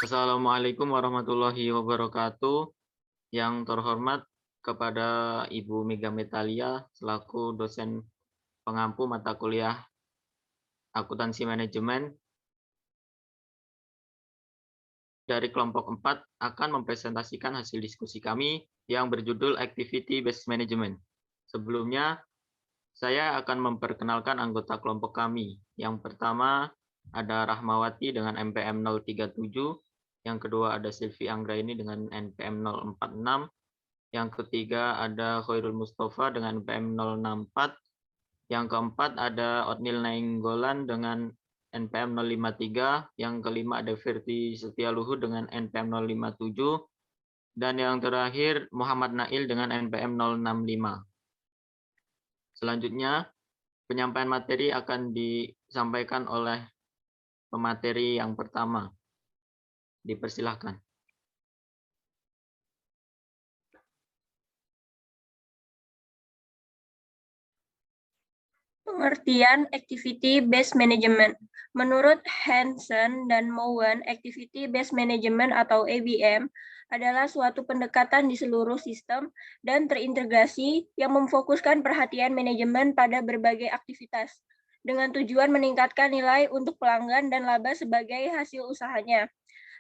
Assalamualaikum warahmatullahi wabarakatuh. Yang terhormat kepada Ibu Mega Metalia selaku dosen pengampu mata kuliah Akuntansi Manajemen dari kelompok 4 akan mempresentasikan hasil diskusi kami yang berjudul Activity Based Management. Sebelumnya, saya akan memperkenalkan anggota kelompok kami. Yang pertama ada Rahmawati dengan NPM 037, yang kedua ada Silvi Anggraini dengan NPM 046, yang ketiga ada Khairul Mustafa dengan NPM 064, yang keempat ada Otnil Nainggolan dengan NPM 053, yang kelima ada Verti Setialuhur dengan NPM 057, dan yang terakhir Muhammad Nail dengan NPM 065. Selanjutnya, penyampaian materi akan disampaikan oleh pemateri yang pertama. Dipersilahkan. Pengertian Activity Based Management. Menurut Hansen dan Mowen, Activity Based Management atau ABM adalah suatu pendekatan di seluruh sistem dan terintegrasi yang memfokuskan perhatian manajemen pada berbagai aktivitas dengan tujuan meningkatkan nilai untuk pelanggan dan laba sebagai hasil usahanya.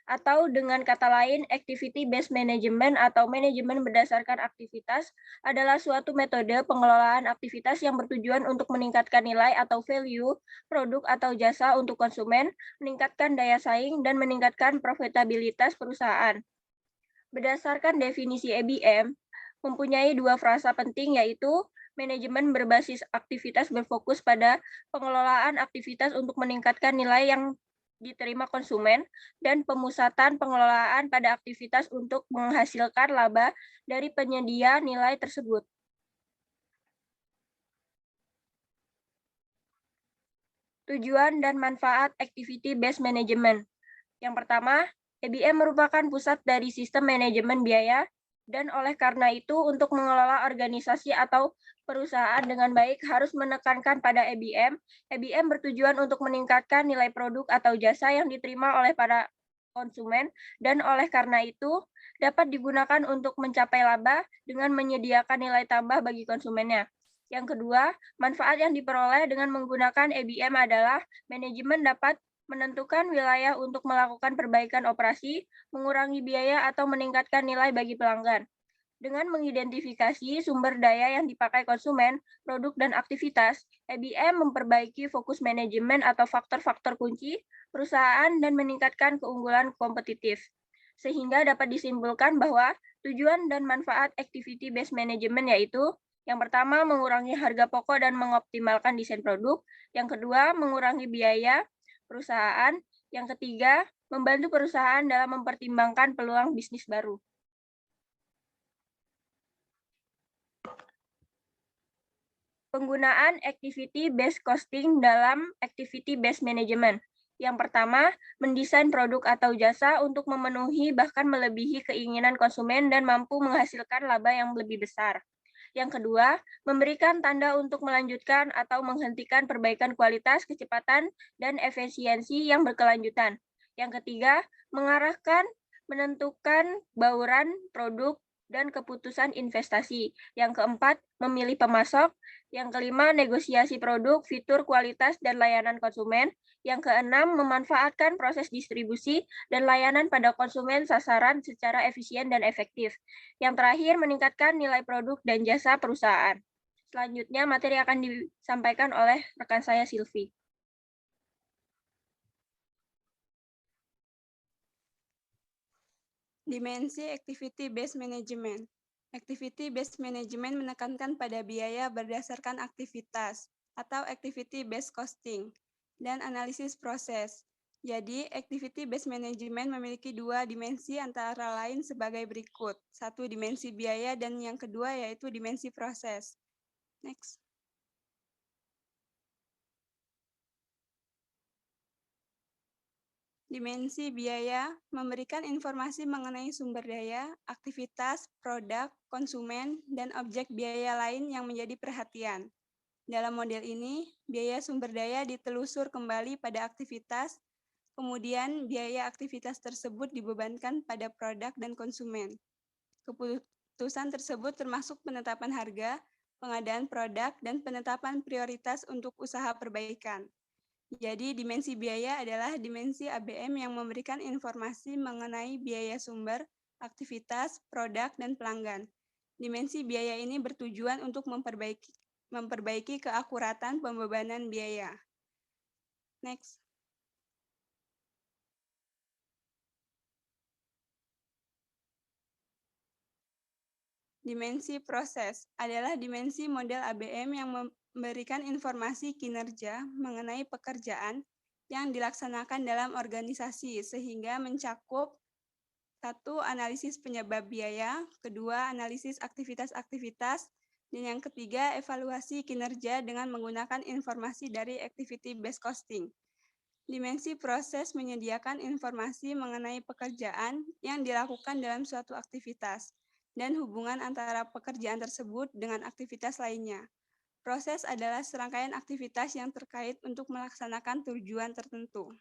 Atau dengan kata lain, activity-based management atau manajemen berdasarkan aktivitas adalah suatu metode pengelolaan aktivitas yang bertujuan untuk meningkatkan nilai atau value produk atau jasa untuk konsumen, meningkatkan daya saing, dan meningkatkan profitabilitas perusahaan. Berdasarkan definisi ABM, mempunyai dua frasa penting yaitu manajemen berbasis aktivitas berfokus pada pengelolaan aktivitas untuk meningkatkan nilai yang diterima konsumen, dan pemusatan pengelolaan pada aktivitas untuk menghasilkan laba dari penyedia nilai tersebut. Tujuan dan manfaat activity-based management. Yang pertama, ABM merupakan pusat dari sistem manajemen biaya, dan oleh karena itu untuk mengelola organisasi atau perusahaan dengan baik harus menekankan pada ABM. ABM bertujuan untuk meningkatkan nilai produk atau jasa yang diterima oleh para konsumen, dan oleh karena itu dapat digunakan untuk mencapai laba dengan menyediakan nilai tambah bagi konsumennya. Yang kedua, manfaat yang diperoleh dengan menggunakan ABM adalah manajemen dapat menentukan wilayah untuk melakukan perbaikan operasi, mengurangi biaya, atau meningkatkan nilai bagi pelanggan. Dengan mengidentifikasi sumber daya yang dipakai konsumen, produk, dan aktivitas, ABM memperbaiki fokus manajemen atau faktor-faktor kunci perusahaan dan meningkatkan keunggulan kompetitif. Sehingga dapat disimpulkan bahwa tujuan dan manfaat activity-based management yaitu yang pertama, mengurangi harga pokok dan mengoptimalkan desain produk. Yang kedua, mengurangi biaya perusahaan. Yang ketiga, membantu perusahaan dalam mempertimbangkan peluang bisnis baru. Penggunaan activity-based costing dalam activity-based management. Yang pertama, mendesain produk atau jasa untuk memenuhi bahkan melebihi keinginan konsumen dan mampu menghasilkan laba yang lebih besar. Yang kedua, memberikan tanda untuk melanjutkan atau menghentikan perbaikan kualitas, kecepatan, dan efisiensi yang berkelanjutan. Yang ketiga, mengarahkan, menentukan bauran produk dan keputusan investasi. Yang keempat, memilih pemasok. Yang kelima, negosiasi produk, fitur, kualitas, dan layanan konsumen. Yang keenam, memanfaatkan proses distribusi dan layanan pada konsumen sasaran secara efisien dan efektif. Yang terakhir, meningkatkan nilai produk dan jasa perusahaan. Selanjutnya, materi akan disampaikan oleh rekan saya, Silvi. Dimensi Activity-Based Management. Activity-Based Management menekankan pada biaya berdasarkan aktivitas atau Activity-Based Costing dan analisis proses. Jadi, Activity-Based Management memiliki dua dimensi antara lain sebagai berikut. Satu, dimensi biaya, dan yang kedua yaitu dimensi proses. Next. Dimensi biaya memberikan informasi mengenai sumber daya, aktivitas, produk, konsumen, dan objek biaya lain yang menjadi perhatian. Dalam model ini, biaya sumber daya ditelusur kembali pada aktivitas, Kemudian, biaya aktivitas tersebut dibebankan pada produk dan konsumen. Keputusan tersebut termasuk penetapan harga, pengadaan produk, dan penetapan prioritas untuk usaha perbaikan. Jadi, dimensi biaya adalah dimensi ABM yang memberikan informasi mengenai biaya sumber, aktivitas, produk, dan pelanggan. Dimensi biaya ini bertujuan untuk memperbaiki keakuratan pembebanan biaya. Next. Dimensi proses adalah dimensi model ABM yang memberikan informasi kinerja mengenai pekerjaan yang dilaksanakan dalam organisasi sehingga mencakup 1. Analisis penyebab biaya, kedua, analisis aktivitas-aktivitas, dan yang ketiga, evaluasi kinerja dengan menggunakan informasi dari activity based costing. Dimensi proses menyediakan informasi mengenai pekerjaan yang dilakukan dalam suatu aktivitas dan hubungan antara pekerjaan tersebut dengan aktivitas lainnya. Proses adalah serangkaian aktivitas yang terkait untuk melaksanakan tujuan tertentu.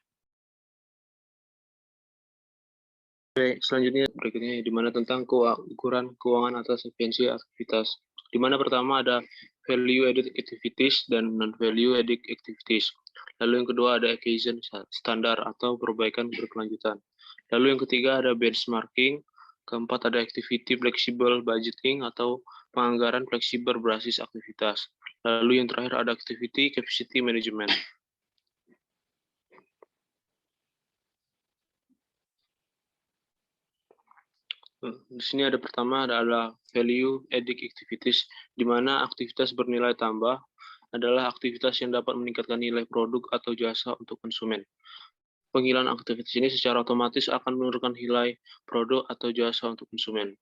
Oke, selanjutnya berikutnya di mana tentang ukuran keuangan atas efisiensi aktivitas. Di mana pertama ada value added activities dan non value added activities. Lalu yang kedua ada occasion standar atau perbaikan berkelanjutan. Lalu yang ketiga ada benchmarking. Keempat ada activity flexible budgeting atau penganggaran fleksibel berbasis aktivitas. Lalu yang terakhir ada activity capacity management. Di sini ada pertama adalah value added activities, di mana aktivitas bernilai tambah adalah aktivitas yang dapat meningkatkan nilai produk atau jasa untuk konsumen. Penghilangan aktivitas ini secara otomatis akan menurunkan nilai produk atau jasa untuk konsumen.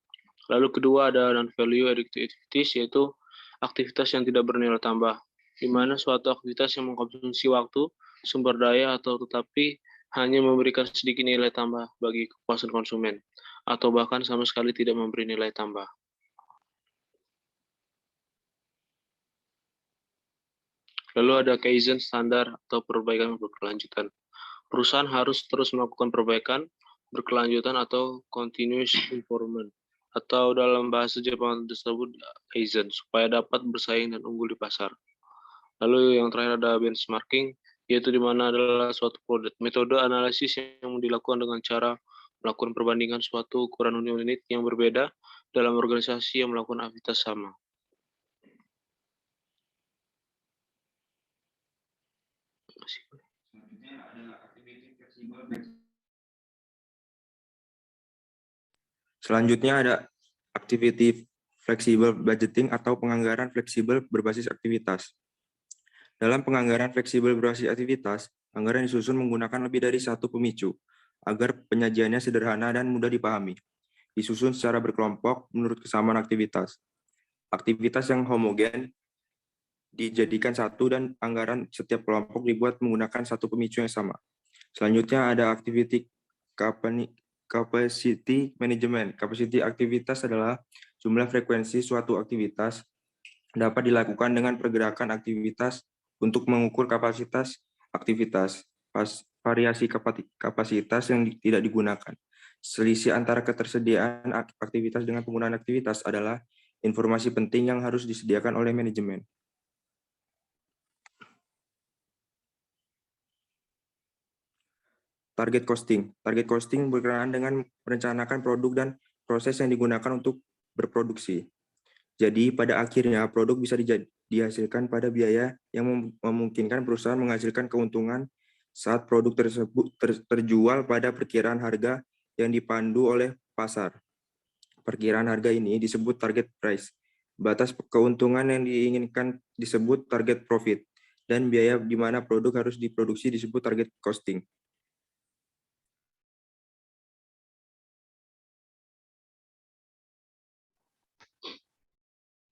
Lalu kedua ada non-value added activities, yaitu aktivitas yang tidak bernilai tambah, di mana suatu aktivitas yang mengkonsumsi waktu, sumber daya, atau tetapi hanya memberikan sedikit nilai tambah bagi kepuasan konsumen, atau bahkan sama sekali tidak memberi nilai tambah. Lalu ada Kaizen standar atau perbaikan berkelanjutan. Perusahaan harus terus melakukan perbaikan berkelanjutan atau continuous improvement, atau dalam bahasa Jepang disebut Kaizen, supaya dapat bersaing dan unggul di pasar. Lalu yang terakhir ada benchmarking, yaitu di mana adalah suatu metode analisis yang dilakukan dengan cara melakukan perbandingan suatu ukuran unit yang berbeda dalam organisasi yang melakukan aktivitas sama. Selanjutnya ada activity flexible budgeting atau penganggaran fleksibel berbasis aktivitas. Dalam penganggaran fleksibel berbasis aktivitas, anggaran disusun menggunakan lebih dari satu pemicu agar penyajiannya sederhana dan mudah dipahami. Disusun secara berkelompok menurut kesamaan aktivitas. Aktivitas yang homogen dijadikan satu dan anggaran setiap kelompok dibuat menggunakan satu pemicu yang sama. Selanjutnya ada activity capacity management. Capacity aktivitas adalah jumlah frekuensi suatu aktivitas dapat dilakukan dengan pergerakan aktivitas untuk mengukur kapasitas aktivitas. Variasi kapasitas yang tidak digunakan. Selisih antara ketersediaan aktivitas dengan penggunaan aktivitas adalah informasi penting yang harus disediakan oleh manajemen. Target costing. Target costing berkenaan dengan merencanakan produk dan proses yang digunakan untuk berproduksi. Jadi pada akhirnya produk bisa dihasilkan pada biaya yang memungkinkan perusahaan menghasilkan keuntungan saat produk tersebut terjual pada perkiraan harga yang dipandu oleh pasar. Perkiraan harga ini disebut target price. Batas keuntungan yang diinginkan disebut target profit. Dan biaya di mana produk harus diproduksi disebut target costing.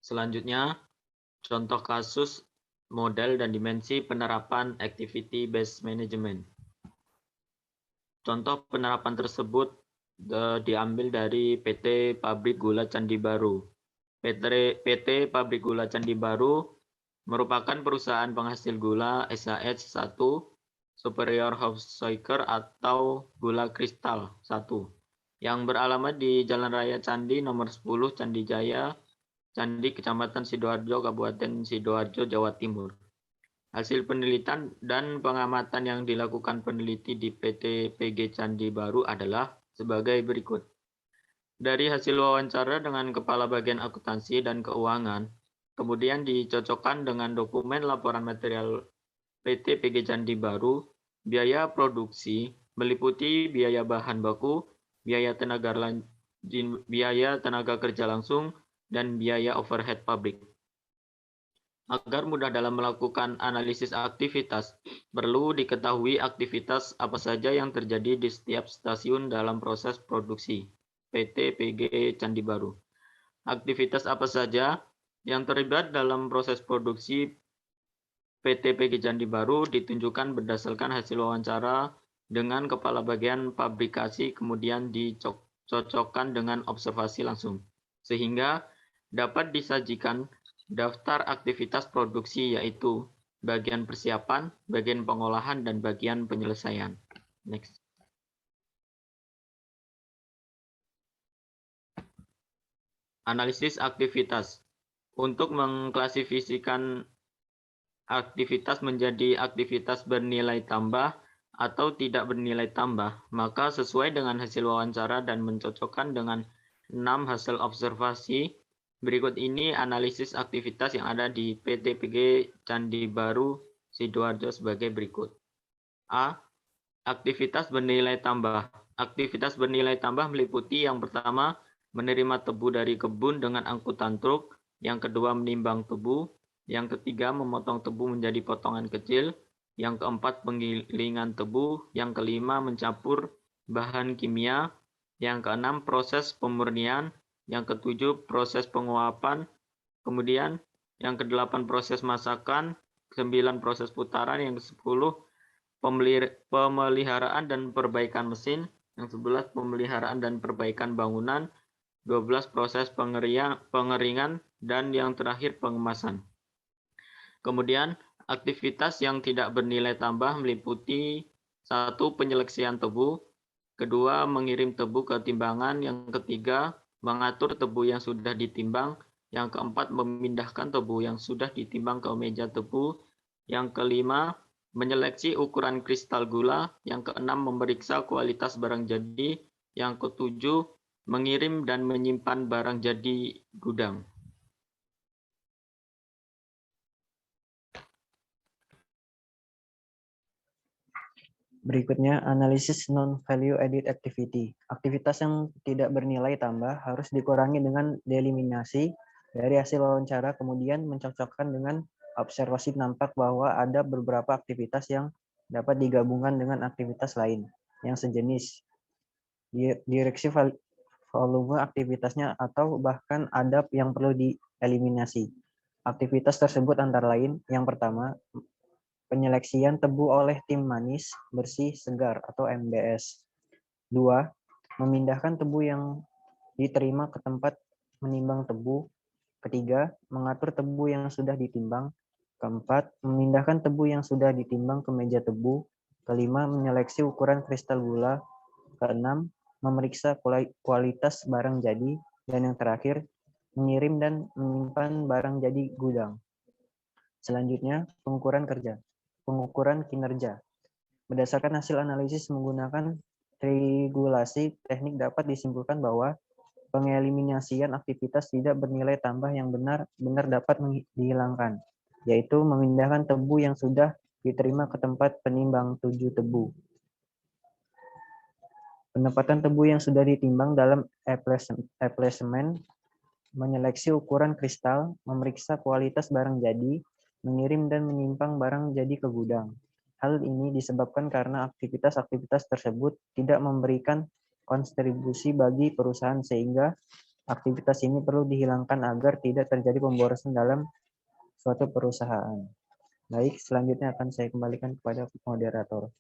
Selanjutnya, contoh kasus, model, dan dimensi penerapan activity based management. Contoh penerapan tersebut diambil dari PT Pabrik Gula Candi Baru. PT Pabrik Gula Candi Baru merupakan perusahaan penghasil gula SHS 1 Superior House Sugar atau gula kristal 1 yang beralamat di Jalan Raya Candi nomor 10 Candi Jaya, Candi Kecamatan Sidoarjo, Kabupaten Sidoarjo, Jawa Timur. Hasil penelitian dan pengamatan yang dilakukan peneliti di PT PG Candi Baru adalah sebagai berikut. Dari hasil wawancara dengan Kepala Bagian Akuntansi dan Keuangan, kemudian dicocokkan dengan dokumen laporan material PT PG Candi Baru, biaya produksi meliputi biaya bahan baku, biaya tenaga kerja langsung, dan biaya overhead pabrik. Agar mudah dalam melakukan analisis aktivitas, perlu diketahui aktivitas apa saja yang terjadi di setiap stasiun dalam proses produksi PT PG Candi Baru. Aktivitas apa saja yang terlibat dalam proses produksi PT PG Candi Baru ditunjukkan berdasarkan hasil wawancara dengan Kepala Bagian Pabrikasi, kemudian dicocokkan dengan observasi langsung, sehingga dapat disajikan daftar aktivitas produksi, yaitu bagian persiapan, bagian pengolahan, dan bagian penyelesaian. Next. Analisis aktivitas. Untuk mengklasifikasikan aktivitas menjadi aktivitas bernilai tambah atau tidak bernilai tambah, maka sesuai dengan hasil wawancara dan mencocokkan dengan 6 hasil observasi, berikut ini analisis aktivitas yang ada di PT PG Candi Baru Sidoarjo sebagai berikut. A. Aktivitas bernilai tambah. Aktivitas bernilai tambah meliputi yang pertama, menerima tebu dari kebun dengan angkutan truk, yang kedua menimbang tebu, yang ketiga memotong tebu menjadi potongan kecil, yang keempat penggilingan tebu, yang kelima mencampur bahan kimia, yang keenam proses pemurnian, yang ketujuh proses penguapan, kemudian yang kedelapan proses masakan, 9 proses putaran, yang ke-10 pemeliharaan dan perbaikan mesin, yang 11 pemeliharaan dan perbaikan bangunan, 12 proses pengeringan, dan yang terakhir pengemasan. Kemudian aktivitas yang tidak bernilai tambah meliputi 1. Penyeleksian tebu, kedua mengirim tebu ke timbangan, yang ketiga mengatur tebu yang sudah ditimbang, yang keempat memindahkan tebu yang sudah ditimbang ke meja tebu, yang kelima menyeleksi ukuran kristal gula, yang keenam memeriksa kualitas barang jadi, yang ketujuh mengirim dan menyimpan barang jadi gudang. Berikutnya, analisis non-value added activity. Aktivitas yang tidak bernilai tambah harus dikurangi dengan dieliminasi dari hasil wawancara, kemudian mencocokkan dengan observasi nampak bahwa ada beberapa aktivitas yang dapat digabungkan dengan aktivitas lain yang sejenis. Direksi volume aktivitasnya atau bahkan ada yang perlu dieliminasi. Aktivitas tersebut antara lain, yang pertama, penyeleksian tebu oleh tim manis bersih segar atau MBS. 2. Memindahkan tebu yang diterima ke tempat menimbang tebu. Ketiga, mengatur tebu yang sudah ditimbang. Keempat, memindahkan tebu yang sudah ditimbang ke meja tebu. Kelima, menyeleksi ukuran kristal gula. Keenam, memeriksa kualitas barang jadi. Dan yang terakhir, mengirim dan menyimpan barang jadi gudang. Selanjutnya, pengukuran kinerja. Berdasarkan hasil analisis menggunakan regulasi teknik dapat disimpulkan bahwa pengeliminasian aktivitas tidak bernilai tambah yang benar dapat dihilangkan, yaitu memindahkan tebu yang sudah diterima ke tempat penimbang tujuh tebu. Penempatan tebu yang sudah ditimbang dalam eplesemen, menyeleksi ukuran kristal, memeriksa kualitas barang jadi, mengirim dan menyimpan barang jadi ke gudang. Hal ini disebabkan karena aktivitas-aktivitas tersebut tidak memberikan kontribusi bagi perusahaan sehingga aktivitas ini perlu dihilangkan agar tidak terjadi pemborosan dalam suatu perusahaan. Baik, selanjutnya akan saya kembalikan kepada moderator.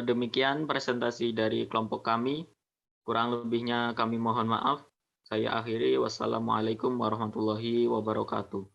Demikian presentasi dari kelompok kami. Kurang lebihnya kami mohon maaf. Saya akhiri. Wassalamualaikum warahmatullahi wabarakatuh.